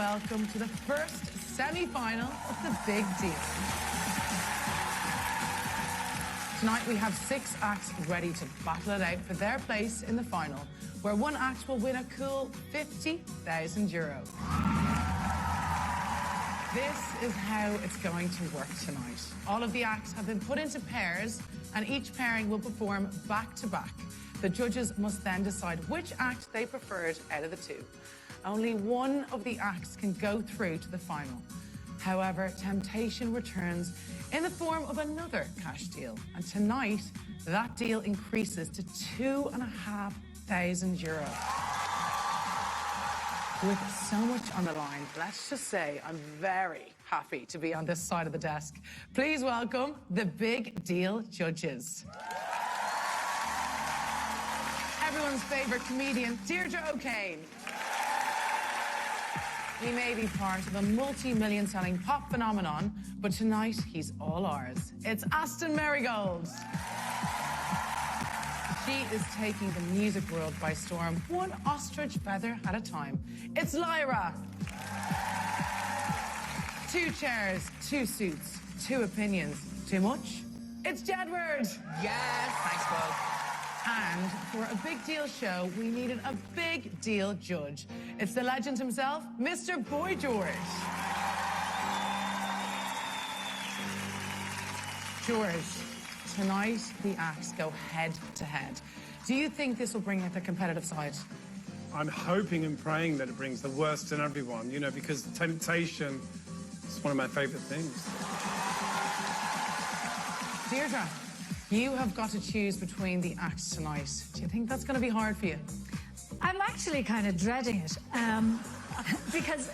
welcome to the first semi-final of The Big Deal. Tonight we have 6 acts ready to battle it out for their place in the final, where one act will win a cool €50,000. This is how it's going to work tonight. All of the acts have been put into pairs, and each pairing will perform back-to-back. The judges must then decide which act they preferred out of the two. Only one of the acts can go through to the final. However, temptation returns in the form of another cash deal. And tonight, that deal increases to €2,500. With so much on the line, let's just say I'm very happy to be on this side of the desk. Please welcome the Big Deal judges. Everyone's favourite comedian, Deirdre O'Kane. He may be part of a multi-million selling pop phenomenon, but tonight he's all ours. It's Aston Marigold. She is taking the music world by storm, one ostrich feather at a time. It's Lyra. 2 chairs, 2 suits, 2 opinions. Too much? It's Jedward. Yes. Thanks, Vogue. And for a Big Deal show, we needed a Big Deal judge. It's the legend himself, Mr. Boy George. George, tonight the acts go head to head. Do you think this will bring out the competitive side? I'm hoping and praying that it brings the worst in everyone, you know, because temptation is one of my favourite things. Deirdre, you have got to choose between the acts tonight. Do you think that's going to be hard for you? I'm actually kind of dreading it, because,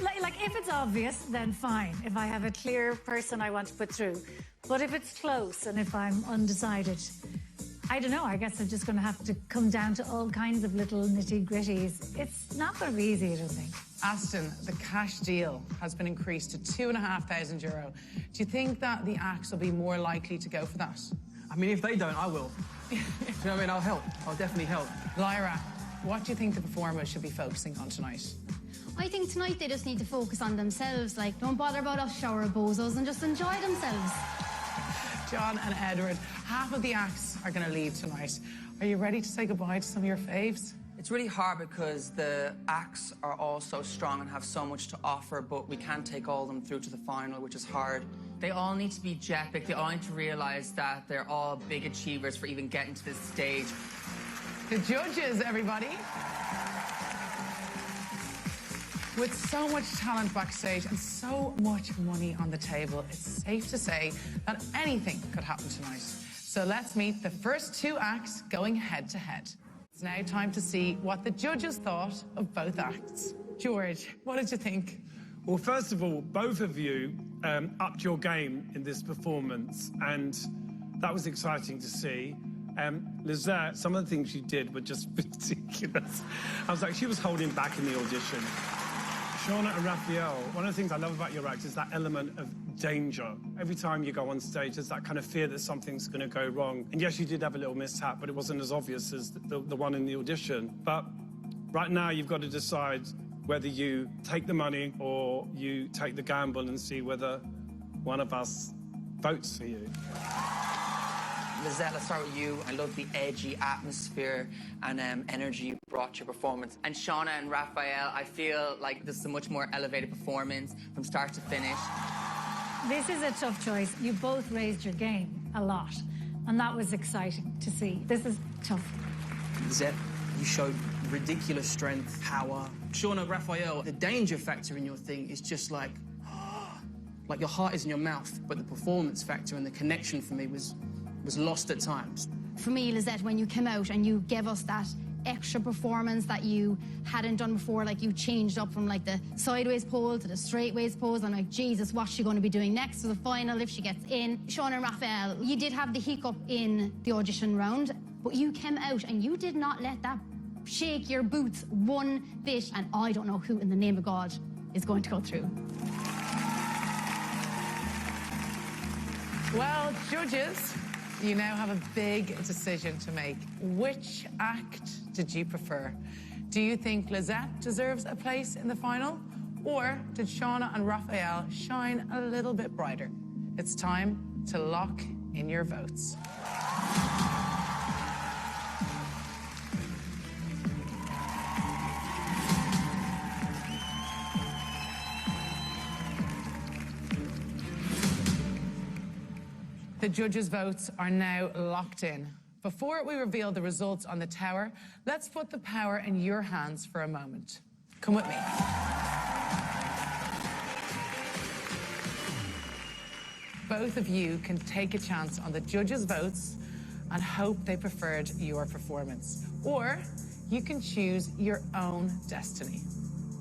like, if it's obvious, then fine. If I have a clear person I want to put through. But if it's close and if I'm undecided, I don't know, I guess I'm just going to have to come down to all kinds of little nitty-gritties. It's not going to be easy, I don't think. Aston, the cash deal has been increased to €2,500. Do you think that the acts will be more likely to go for that? I mean, if they don't, I will. Do you know what I mean? I'll help. I'll definitely help. Lyra, what do you think the performers should be focusing on tonight? I think tonight they just need to focus on themselves. Like, don't bother about us shower bozos and just enjoy themselves. John and Edward, half of the acts are going to leave tonight. Are you ready to say goodbye to some of your faves? It's really hard because the acts are all so strong and have so much to offer, but we can't take all of them through to the final, which is hard. They all need to be jet-big. They all need to realise that they're all big achievers for even getting to this stage. The judges, everybody. With so much talent backstage and so much money on the table, it's safe to say that anything could happen tonight. So let's meet the first 2 acts going head-to-head. It's now time to see what the judges thought of both acts. George, what did you think? Well, first of all, both of you upped your game in this performance, and that was exciting to see. Lizette, some of the things you did were just ridiculous. I was like, she was holding back in the audition. Shauna and Rafael, one of the things I love about your act is that element of danger. Every time you go on stage, there's that kind of fear that something's going to go wrong. And yes, you did have a little mishap, but it wasn't as obvious as the one in the audition. But right now, you've got to decide whether you take the money or you take the gamble and see whether one of us votes for you. Lizette, let's start with you. I love the edgy atmosphere and energy you brought to your performance. And Shauna and Rafael, I feel like this is a much more elevated performance from start to finish. This is a tough choice. You both raised your game a lot, and that was exciting to see. This is tough. Lizette, you showed ridiculous strength, power. Shauna, Rafael, the danger factor in your thing is just like your heart is in your mouth, but the performance factor and the connection for me was lost at times. For me, Lizette, when you came out and you gave us that extra performance that you hadn't done before, like you changed up from like the sideways pose to the straightways pose. I'm like, Jesus, what's she going to be doing next to the final if she gets in? Shauna and Rafael, you did have the hiccup in the audition round, but you came out and you did not let that shake your boots one bit. And I don't know who in the name of God is going to go through. Well, judges, you now have a big decision to make. Which act did you prefer? Do you think Lizette deserves a place in the final? Or did Shauna and Rafael shine a little bit brighter? It's time to lock in your votes. The judges' votes are now locked in. Before we reveal the results on the tower, let's put the power in your hands for a moment. Come with me. Both of you can take a chance on the judges' votes and hope they preferred your performance. Or you can choose your own destiny.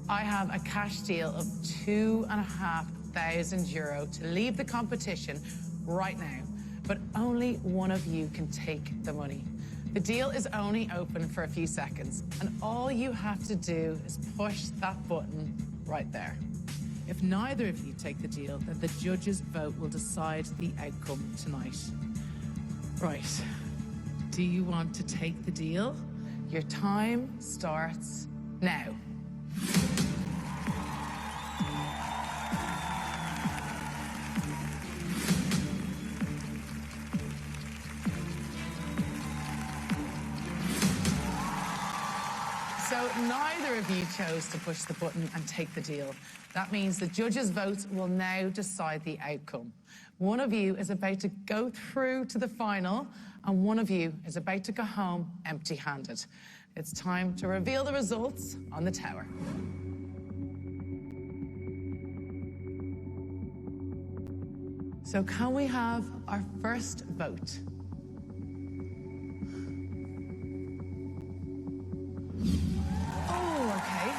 I have a cash deal of €2,500 to leave the competition right now, but only one of you can take the money. The deal is only open for a few seconds, and all you have to do is push that button right there. If neither of you take the deal, then the judges' vote will decide the outcome tonight. Right. Do you want to take the deal? Your time starts now. So neither of you chose to push the button and take the deal. That means the judges' votes will now decide the outcome. One of you is about to go through to the final, and one of you is about to go home empty-handed. It's time to reveal the results on the tower. So can we have our first vote? Oh, okay.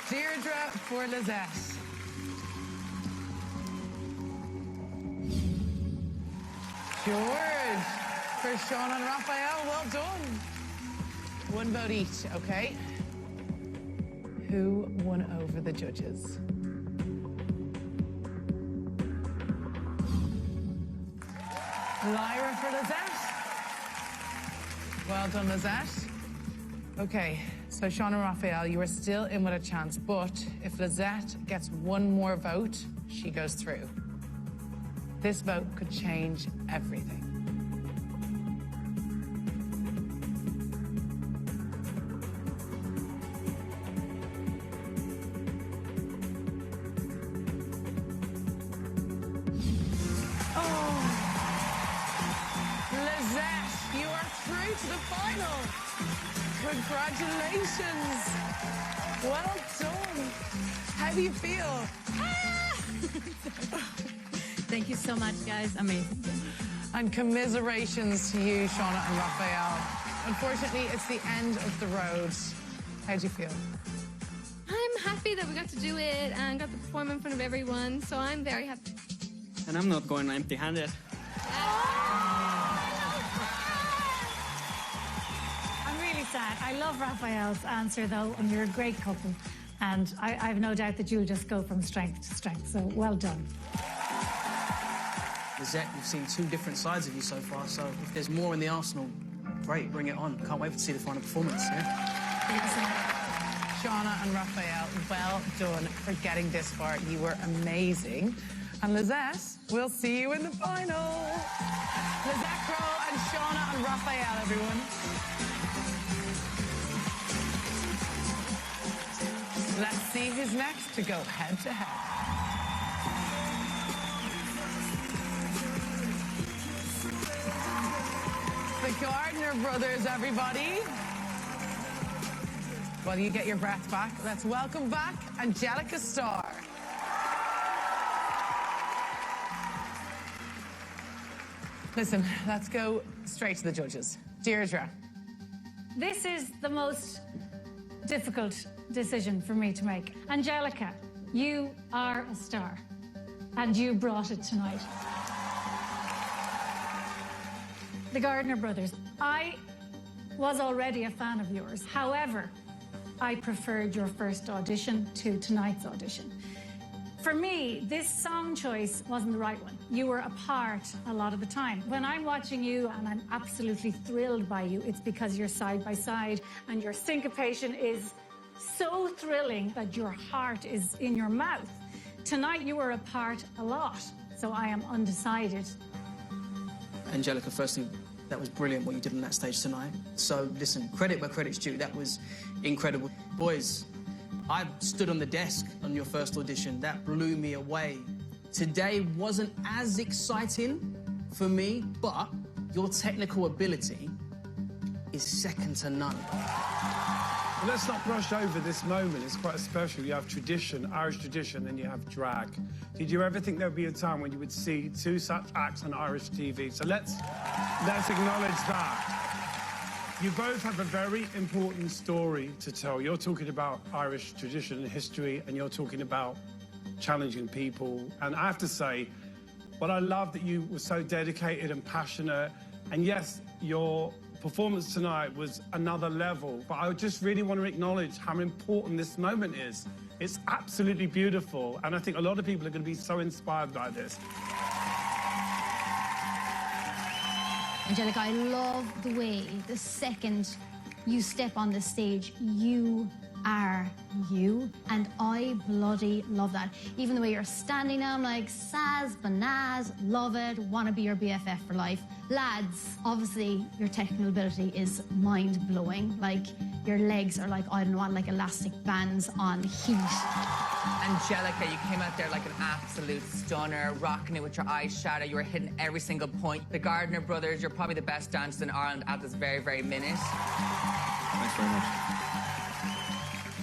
Deirdre for Lizette. George for Shauna and Rafael. Well done. One vote each, okay? Who won over the judges? Lyra for Lizette. Well done, Lizette. Okay, so Shauna and Rafael, you are still in with a chance, but if Lizette gets one more vote, she goes through. This vote could change everything. Oh, Lizette, you are through to the final. Congratulations. Well done. How do you feel? Thank you so much, guys. Amazing. And commiserations to you, Shauna and Rafael. Unfortunately, it's the end of the road. How do you feel? I'm happy that we got to do it and got to perform in front of everyone, so I'm very happy. And I'm not going empty-handed. I'm really sad. I love Rafael's answer, though, and you're a great couple. And I have no doubt that you'll just go from strength to strength, so well done. Lizette, we've seen two different sides of you so far, so if there's more in the arsenal, great, bring it on. Can't wait to see the final performance, yeah? Thank you so much. Shauna and Rafael, well done for getting this far. You were amazing. And Lizette, we'll see you in the final. Lizette Crowe and Shauna and Rafael, everyone. Let's see who's next to go head-to-head. The Gardner brothers, everybody. While you get your breath back, let's welcome back Angelica Starr. Listen, let's go straight to the judges. Deirdre. This is the most difficult decision for me to make. Angelica, you are a star, and you brought it tonight. The Gardner brothers, I was already a fan of yours. However, I preferred your first audition to tonight's audition. For me, this song choice wasn't the right one. You were apart a lot of the time. When I'm watching you and I'm absolutely thrilled by you, it's because you're side by side and your syncopation is so thrilling that your heart is in your mouth. Tonight you were apart a lot, so I am undecided. Angelica, firstly, that was brilliant what you did on that stage tonight. So, listen, credit where credit's due. That was incredible. Boys, I stood on the desk on your first audition. That blew me away. Today wasn't as exciting for me, but your technical ability is second to none. Well, let's not brush over this moment. It's quite special. You have tradition, Irish tradition, and you have drag. Did you ever think there would be a time when you would see two such acts on Irish TV? So let's acknowledge that. You both have a very important story to tell. You're talking about Irish tradition and history, and you're talking about challenging people. And I have to say, what I love that you were so dedicated and passionate. And yes, your performance tonight was another level, but I just really want to acknowledge how important this moment is. It's absolutely beautiful, and I think a lot of people are going to be so inspired by this. Angelica, I love the way the second you step on the stage, you are you, and I bloody love that. Even the way you're standing there, I'm like, Saz, Banaz, love it, want to be your BFF for life. Lads, obviously your technical ability is mind-blowing. Like, your legs are like, I don't know what, like elastic bands on heat. Angelica, you came out there like an absolute stunner, rocking it with your eyeshadow. You were hitting every single point. The Gardner brothers, you're probably the best dancers in Ireland at this very, very minute. Thanks very much.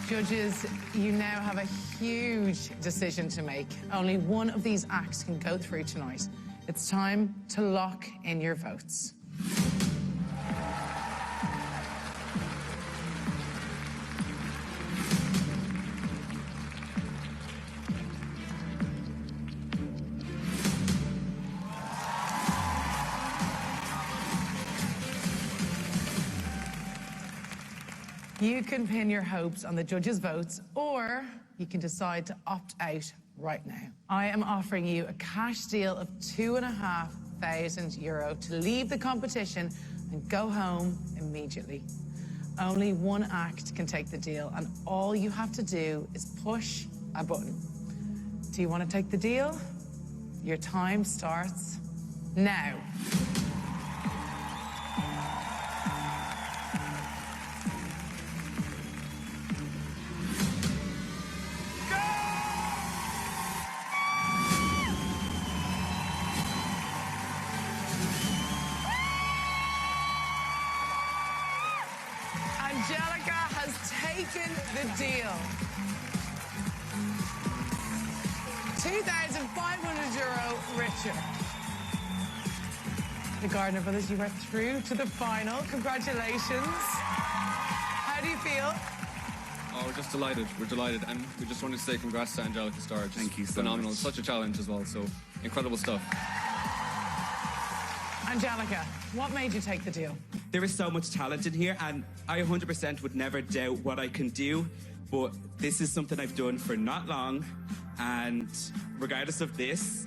Judges, you now have a huge decision to make. Only one of these acts can go through tonight. It's time to lock in your votes. You can pin your hopes on the judges' votes, or you can decide to opt out right now. I am offering you a cash deal of €2,500 to leave the competition and go home immediately. Only one act can take the deal, and all you have to do is push a button. Do you want to take the deal? Your time starts now. Angelica has taken the deal. €2,500 richer. The Gardner brothers, you are through to the final. Congratulations. How do you feel? Oh, we're just delighted. We're delighted. And we just wanted to say congrats to Angelica Starr. Thank you so phenomenal. much. Such a challenge as well. So incredible stuff. Angelica, what made you take the deal? There is so much talent in here, and I 100% would never doubt what I can do, but this is something I've done for not long, and regardless of this,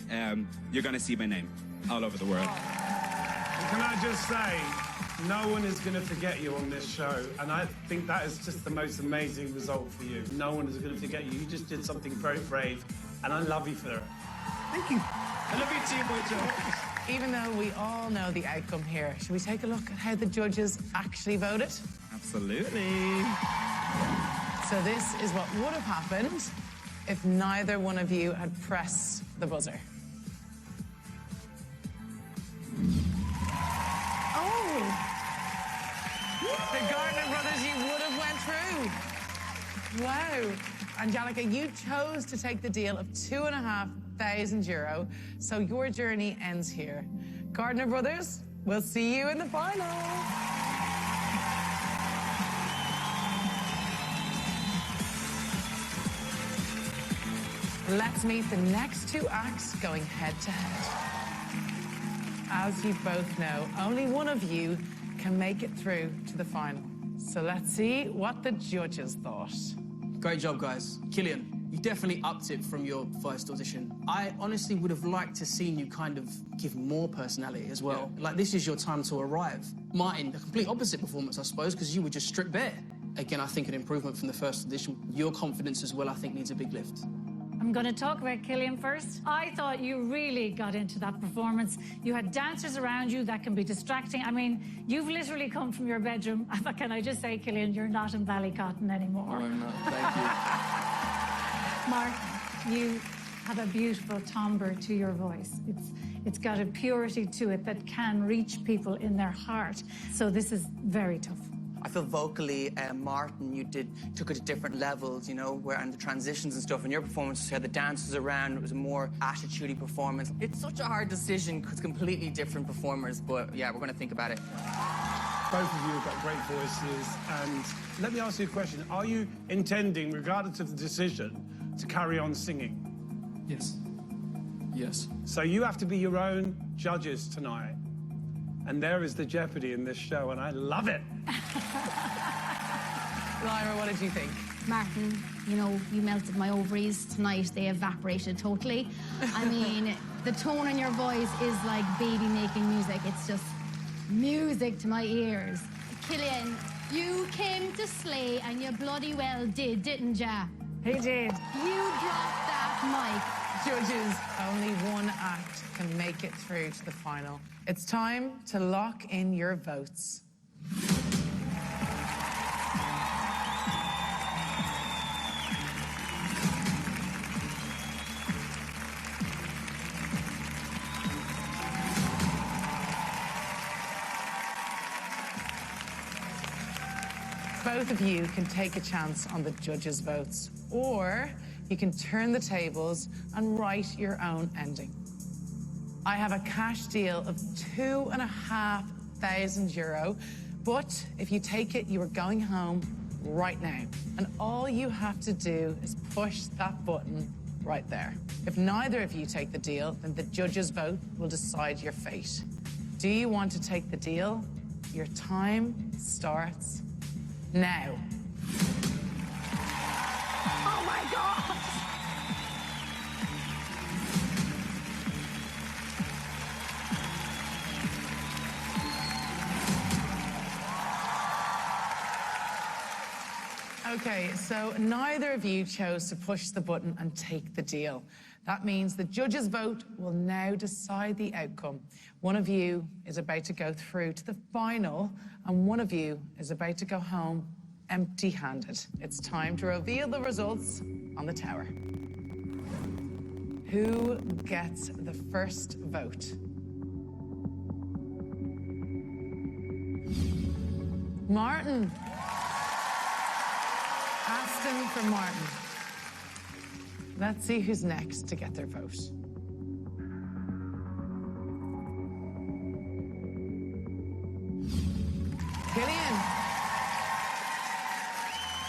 you're going to see my name all over the world. And can I just say, no one is going to forget you on this show, and I think that is just the most amazing result for you. No one is going to forget you. You just did something very brave, and I love you for it. Thank you. I love you too, boy Joe. Even though we all know the outcome here, should we take a look at how the judges actually voted? Absolutely. So this is what would have happened if neither one of you had pressed the buzzer. Oh! The Gardner brothers, you would have went through. Wow. Angelica, you chose to take the deal of €2,500, so your journey ends here. Gardner brothers, we'll see you in the final. Let's meet the next two acts going head-to-head. As you both know, only one of you can make it through to the final. So let's see what the judges thought. Great job, guys. Killian, you definitely upped it from your first audition. I honestly would have liked to seen you kind of give more personality as well. Yeah. Like, this is your time to arrive. Martin, the complete opposite performance, I suppose, because you were just stripped bare. again, I think an improvement from the first edition. Your confidence as well, I think, needs a big lift. I'm going to talk about Killian first. I thought you really got into that performance. You had dancers around you that can be distracting. I mean, you've literally come from your bedroom. Can I just say, Killian, you're not in Ballycotton anymore. No, I'm not. Thank you. Mark, you have a beautiful timbre to your voice. It's got a purity to it that can reach people in their heart. So this is very tough. I feel vocally, Martin, you took it to different levels, you know, and the transitions and stuff. And your performance, you had the dancers around, it was a more attitude-y performance. It's such a hard decision because completely different performers, but yeah, we're going to think about it. Both of you have got great voices, and let me ask you a question. Are you intending, regardless of the decision, to carry on singing? Yes. Yes. So you have to be your own judges tonight. And there is the jeopardy in this show, and I love it. Lyra, what did you think? Martin, you know, you melted my ovaries tonight. They evaporated totally. I mean, the tone in your voice is like baby-making music. It's just music to my ears. Killian, you came to slay, and you bloody well did, didn't ya? He did. You dropped that mic. Judges, only one act can make it through to the final. It's time to lock in your votes. Both of you can take a chance on the judges' votes, or you can turn the tables and write your own ending. I have a cash deal of €2,500, but if you take it, you are going home right now. And all you have to do is push that button right there. If neither of you take the deal, then the judges' vote will decide your fate. Do you want to take the deal? Your time starts now. Oh my God! Okay, so neither of you chose to push the button and take the deal. That means the judges' vote will now decide the outcome. One of you is about to go through to the final, and one of you is about to go home empty-handed. It's time to reveal the results on the tower. Who gets the first vote? Martin. Aston for Martin. Let's see who's next to get their vote. Killian.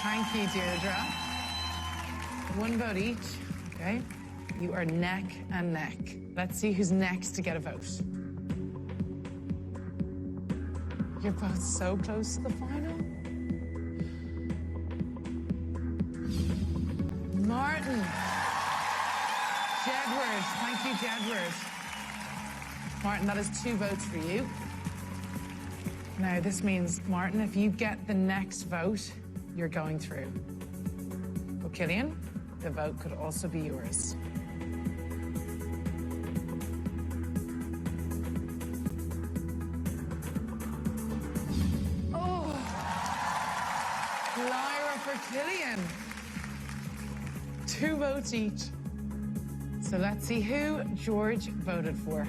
Thank you, Deirdre. One vote each, okay? You are neck and neck. Let's see who's next to get a vote. You're both so close to the final. Martin. Jedward. Thank you, Jedward. Martin, that is 2 votes for you. Now, this means, Martin, if you get the next vote, you're going through. But Killian, the vote could also be yours. Oh! Lyra for Killian. 2 votes each. So let's see who George voted for.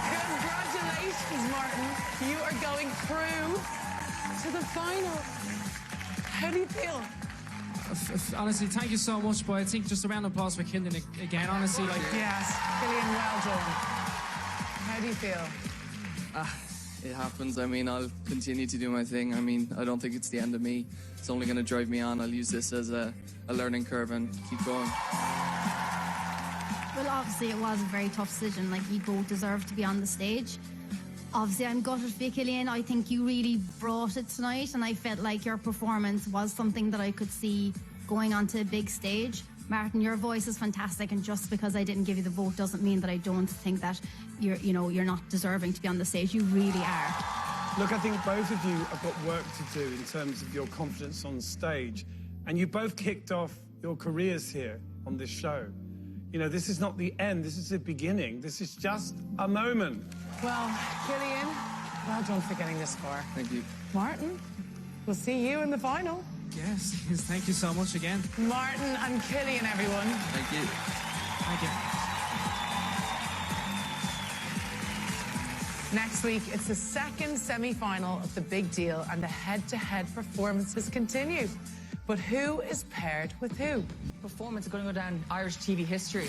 Congratulations, Martin. You are going through to the final. How do you feel? Honestly, thank you so much, but I think just a round of applause for Killian again, honestly. Yes, Killian, well done. How do you feel? It happens. I mean, I'll continue to do my thing. I mean, I don't think it's the end of me. It's only going to drive me on. I'll use this as a learning curve and keep going. Well, obviously, it was a very tough decision. Like, you both deserve to be on the stage. Obviously, I'm gutted for you, Killian. I think you really brought it tonight, and I felt like your performance was something that I could see going onto a big stage. Martin, your voice is fantastic, and just because I didn't give you the vote doesn't mean that I don't think that you're not deserving to be on the stage. You really are. Look, I think both of you have got work to do in terms of your confidence on stage, and you both kicked off your careers here on this show. You know, this is not the end, this is the beginning. This is just a moment. Well, Killian, well done for getting this far. Thank you. Martin, we'll see you in the final. Yes, thank you so much again. Martin and Killian, everyone. Thank you. Thank you. Next week, it's the second semi-final of The Big Deal, and the head-to-head performances continue. But who is paired with who? Performance is going to go down Irish TV history.